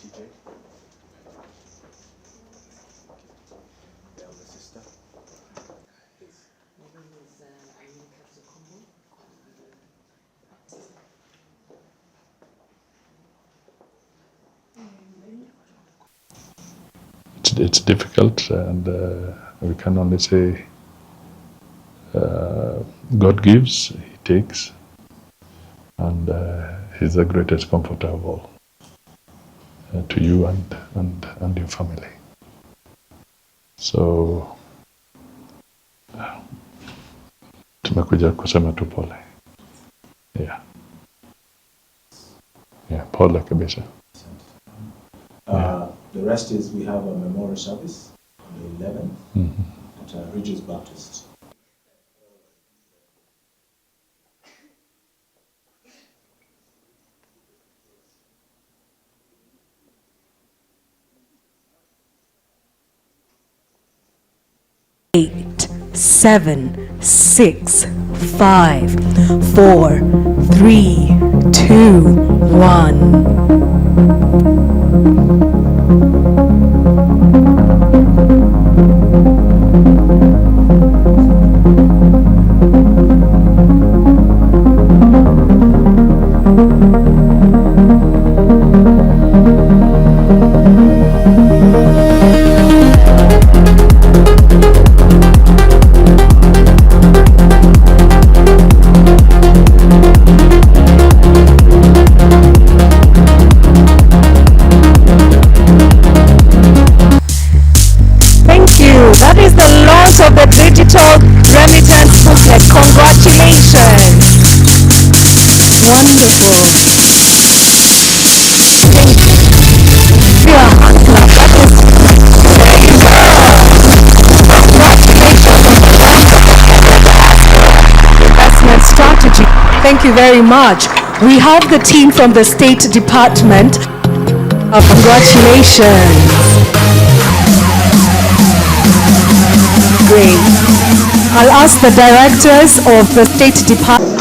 TJ. The elder sister. It's difficult, and we can only say God gives, He takes, and He's the greatest comforter of all, to you and your family. So tumekuja kusema tu pole. Yeah, pole kabisa. The rest is we have a memorial service on the 11th at Regis Baptist. Eight, 7, 6, 5, 4, 3, 2, 1. That is the launch of the digital remittance booklet. Congratulations. Wonderful. Thank you. Yeah, hand clap. That is very well. Congratulations on the launch of the investment strategy. Thank you very much. We have the team from the State Department. Congratulations. Great. I'll ask the directors of the State Department.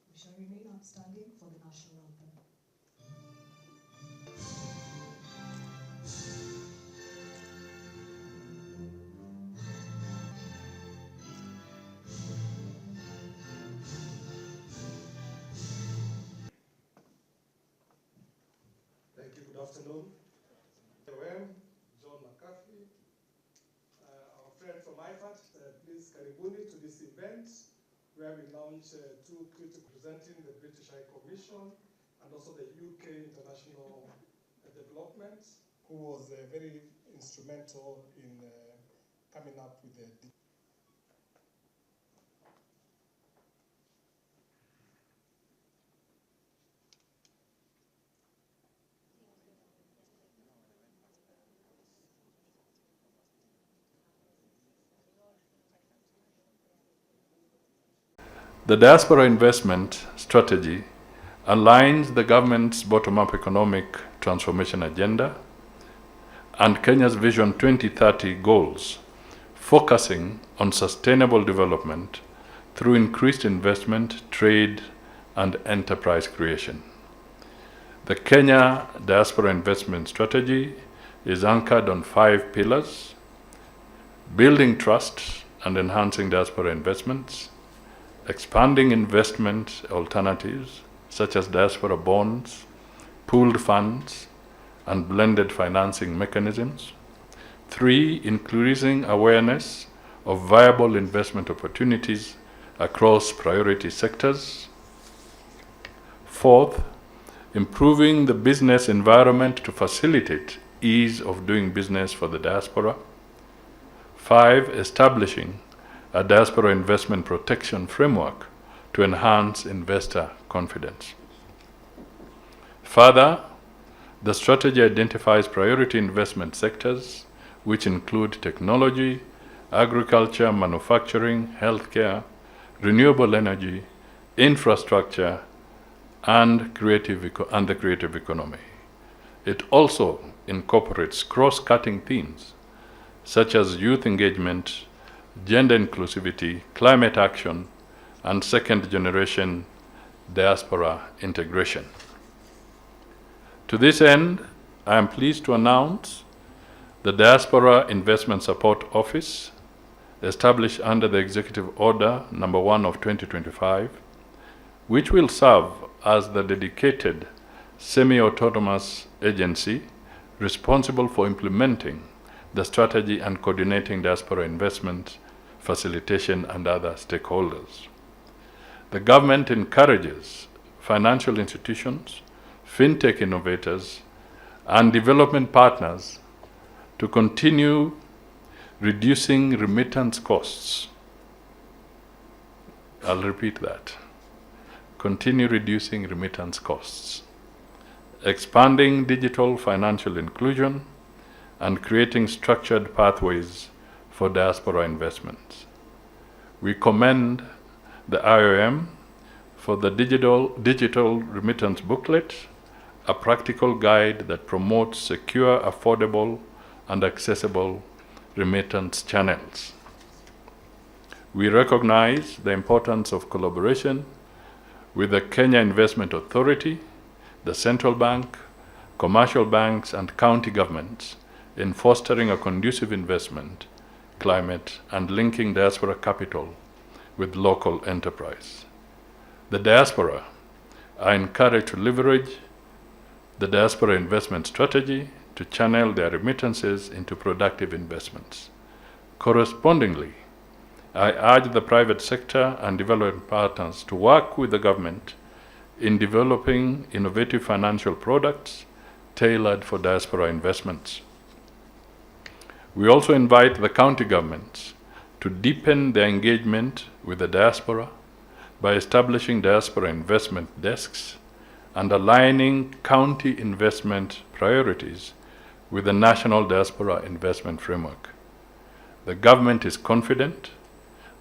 We shall remain outstanding for the national anthem. Thank you. Good afternoon. John McCarthy, our friend from IFAT, please karibuni to this event where we launch two critical presenting the British High Commission and also the UK International Development, who was very instrumental in coming up with the The diaspora investment strategy aligns the government's bottom-up economic transformation agenda and Kenya's Vision 2030 goals, focusing on sustainable development through increased investment, trade, and enterprise creation. The Kenya Diaspora Investment Strategy is anchored on 5 pillars: building trust and enhancing diaspora investments, expanding investment alternatives such as diaspora bonds, pooled funds, and blended financing mechanisms. 3, increasing awareness of viable investment opportunities across priority sectors. 4th, improving the business environment to facilitate ease of doing business for the diaspora. 5, establishing a diaspora investment protection framework to enhance investor confidence. Further, the strategy identifies priority investment sectors, which include technology, agriculture, manufacturing, healthcare, renewable energy, infrastructure, and the creative economy. It also incorporates cross-cutting themes such as youth engagement, gender inclusivity, climate action, and second-generation diaspora integration. To this end, I am pleased to announce the Diaspora Investment Support Office, established under the Executive Order No. 1 of 2025, which will serve as the dedicated semi-autonomous agency responsible for implementing the strategy and coordinating diaspora investment, facilitation, and other stakeholders. The government encourages financial institutions, fintech innovators, and development partners to continue reducing remittance costs. I'll repeat that. Continue reducing remittance costs, expanding digital financial inclusion, and creating structured pathways for diaspora investments. We commend the IOM for the digital remittance booklet, a practical guide that promotes secure, affordable, and accessible remittance channels. We recognize the importance of collaboration with the Kenya Investment Authority, the Central Bank, commercial banks, and county governments in fostering a conducive investment climate and linking diaspora capital with local enterprise. The diaspora are encouraged to leverage the diaspora investment strategy to channel their remittances into productive investments. Correspondingly, I urge the private sector and development partners to work with the government in developing innovative financial products tailored for diaspora investments. We also invite the county governments to deepen their engagement with the diaspora by establishing diaspora investment desks and aligning county investment priorities with the National Diaspora Investment Framework. The government is confident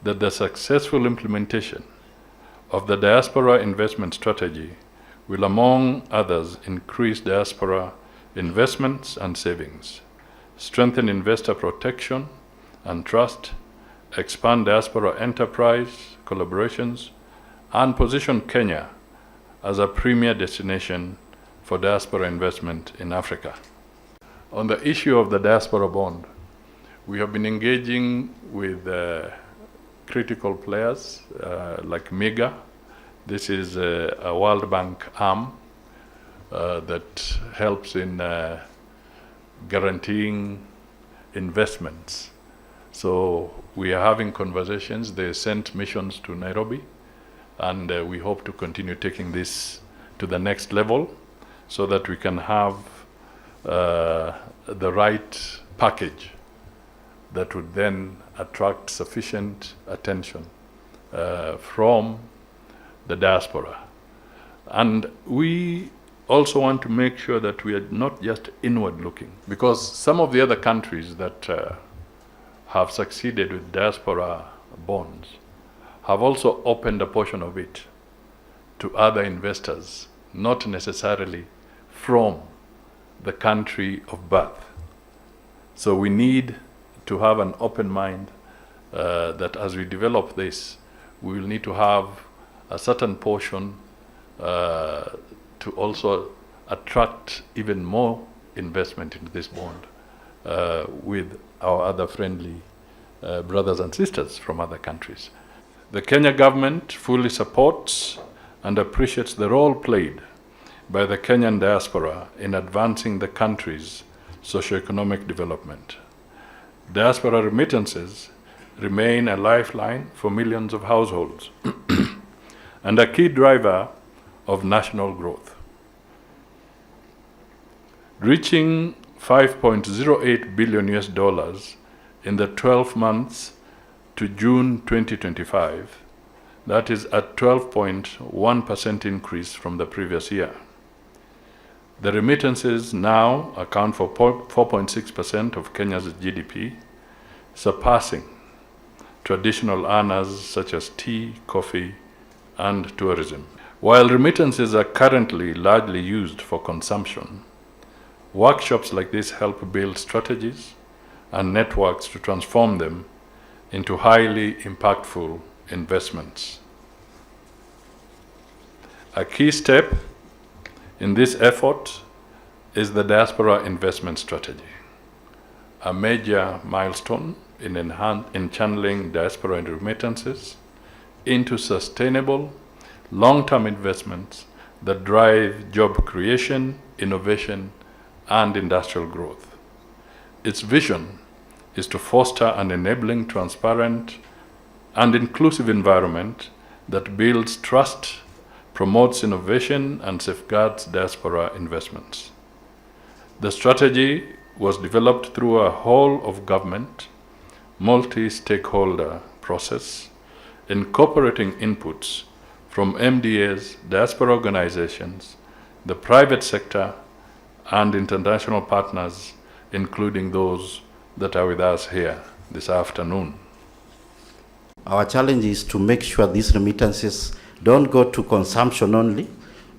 that the successful implementation of the diaspora investment strategy will, among others, increase diaspora investments and savings, strengthen investor protection and trust, expand diaspora enterprise collaborations, and position Kenya as a premier destination for diaspora investment in Africa. On the issue of the diaspora bond, we have been engaging with critical players like MIGA. This is a World Bank arm that helps in guaranteeing investments. So we are having conversations. They sent missions to Nairobi, and we hope to continue taking this to the next level so that we can have the right package that would then attract sufficient attention from the diaspora. And we also want to make sure that we are not just inward looking, because some of the other countries that have succeeded with diaspora bonds have also opened a portion of it to other investors, not necessarily from the country of birth. So we need to have an open mind that as we develop this, we will need to have a certain portion to also attract even more investment into this bond with our other friendly brothers and sisters from other countries. The Kenya government fully supports and appreciates the role played by the Kenyan diaspora in advancing the country's socio-economic development. Diaspora remittances remain a lifeline for millions of households and a key driver of national growth. Reaching $5.08 billion in the 12 months to June 2025, that is a 12.1% increase from the previous year. The remittances now account for 4.6% of Kenya's GDP, surpassing traditional earners such as tea, coffee, and tourism. While remittances are currently largely used for consumption, workshops like this help build strategies and networks to transform them into highly impactful investments. A key step in this effort is the Diaspora Investment Strategy, a major milestone in channeling diaspora remittances into sustainable, long-term investments that drive job creation, innovation, and industrial growth. Its vision is to foster an enabling, transparent, and inclusive environment that builds trust, promotes innovation, and safeguards diaspora investments. The strategy was developed through a whole-of-government, multi-stakeholder process, incorporating inputs from MDAs, diaspora organizations, the private sector, and international partners, including those that are with us here this afternoon. Our challenge is to make sure these remittances don't go to consumption only,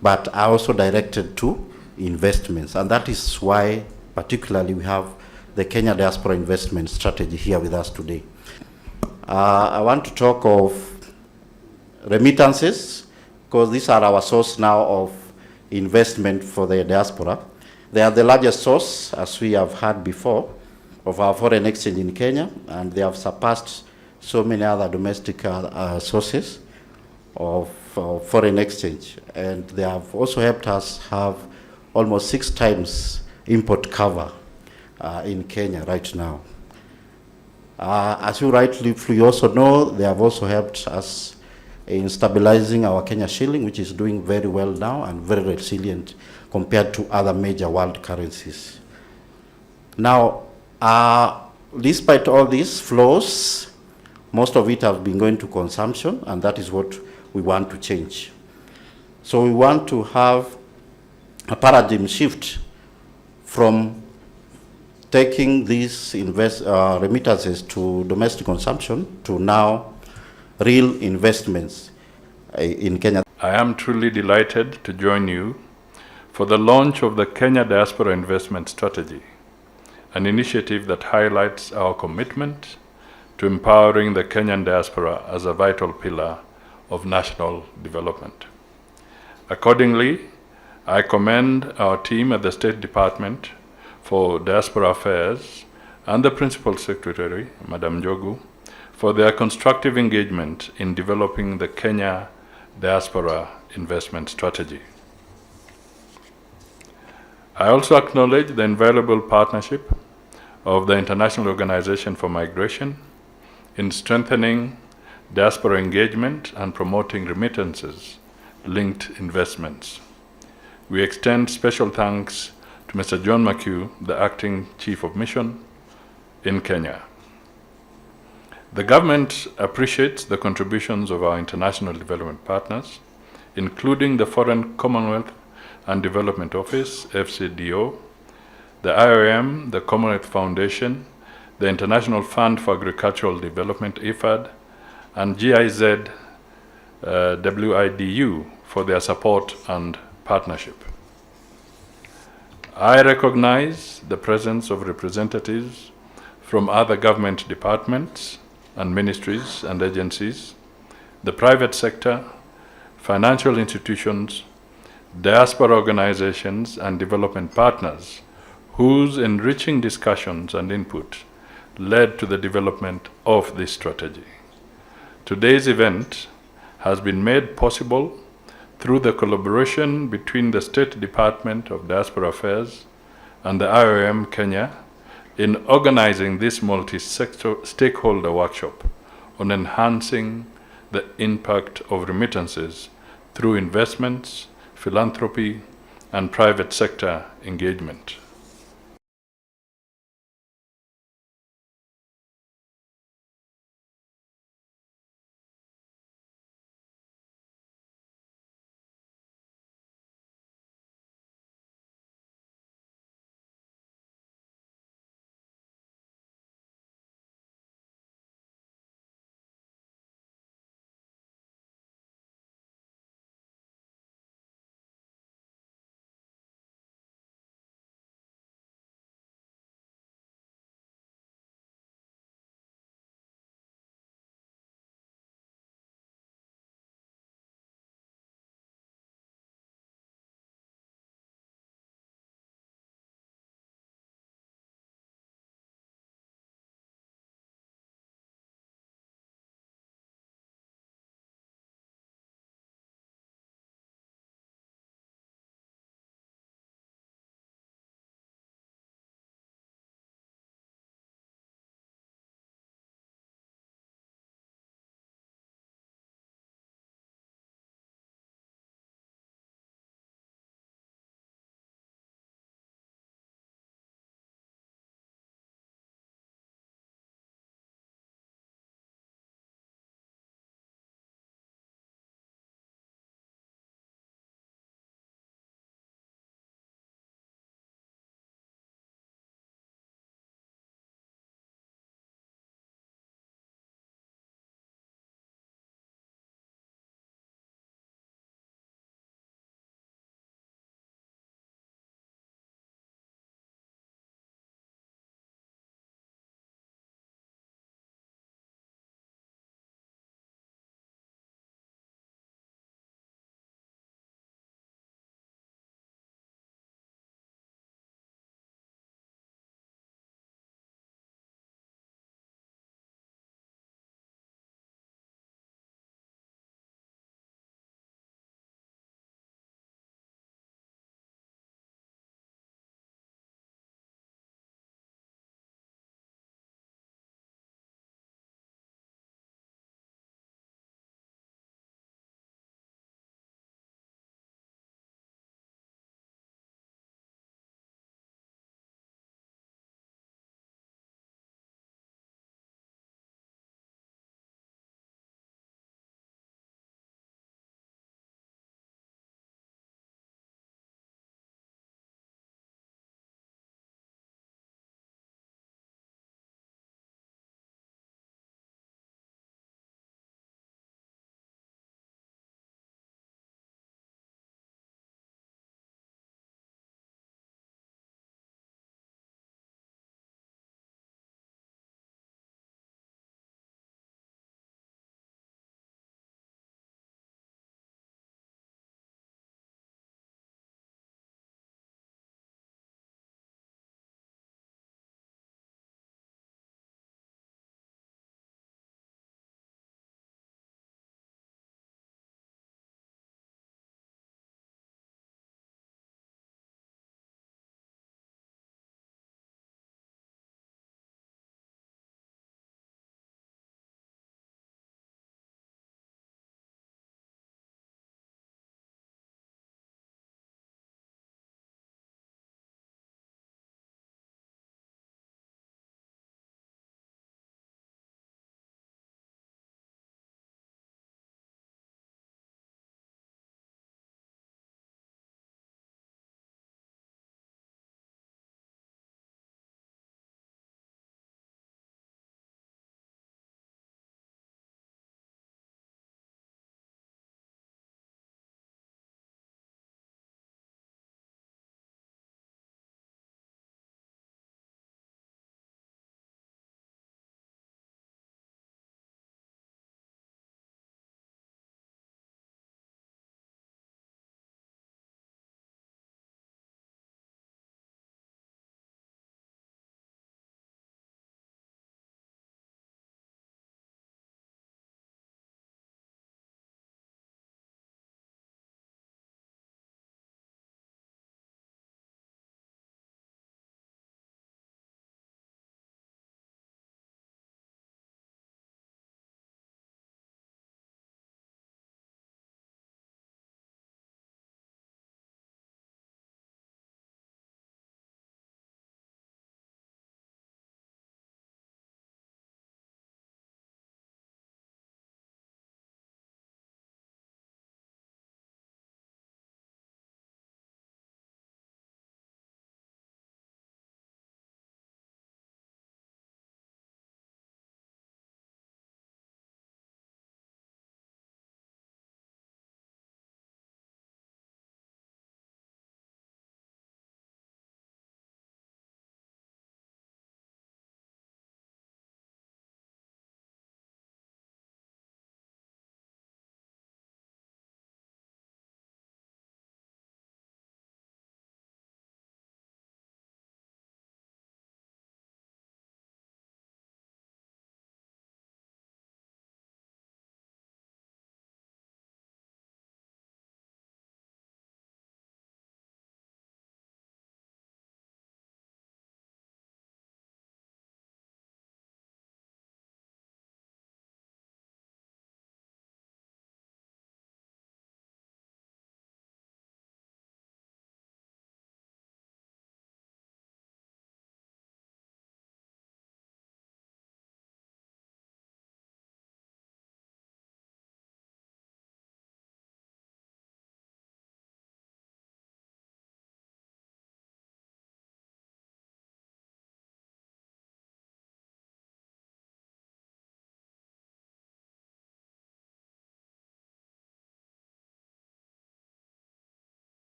but are also directed to investments. And that is why, particularly, we have the Kenya Diaspora Investment Strategy here with us today. I want to talk of remittances, because these are our source now of investment for the diaspora. They are the largest source, as we have heard before, of our foreign exchange in Kenya, and they have surpassed so many other domestic sources of foreign exchange. And they have also helped us have almost 6 times import cover in Kenya right now. As you rightly also know, they have also helped us in stabilizing our Kenya shilling, which is doing very well now and very resilient compared to other major world currencies. Now, despite all these flows, most of it has been going to consumption, and that is what we want to change. So we want to have a paradigm shift from taking these remittances to domestic consumption to now real investments in Kenya. I am truly delighted to join you for the launch of the Kenya Diaspora Investment Strategy, an initiative that highlights our commitment to empowering the Kenyan diaspora as a vital pillar of national development. Accordingly, I commend our team at the State Department for Diaspora Affairs and the Principal Secretary, Madam Njogu, for their constructive engagement in developing the Kenya Diaspora Investment Strategy. I also acknowledge the invaluable partnership of the International Organization for Migration in strengthening diaspora engagement and promoting remittances-linked investments. We extend special thanks to Mr. John McHugh, the Acting Chief of Mission in Kenya. The government appreciates the contributions of our international development partners, including the Foreign Commonwealth and Development Office, FCDO, the IOM, the Commonwealth Foundation, the International Fund for Agricultural Development, IFAD, and GIZ WIDU for their support and partnership. I recognize the presence of representatives from other government departments and ministries and agencies, the private sector, financial institutions, diaspora organizations and development partners whose enriching discussions and input led to the development of this strategy. Today's event has been made possible through the collaboration between the State Department of Diaspora Affairs and the IOM Kenya in organizing this multi-stakeholder workshop on enhancing the impact of remittances through investments, philanthropy, and private sector engagement.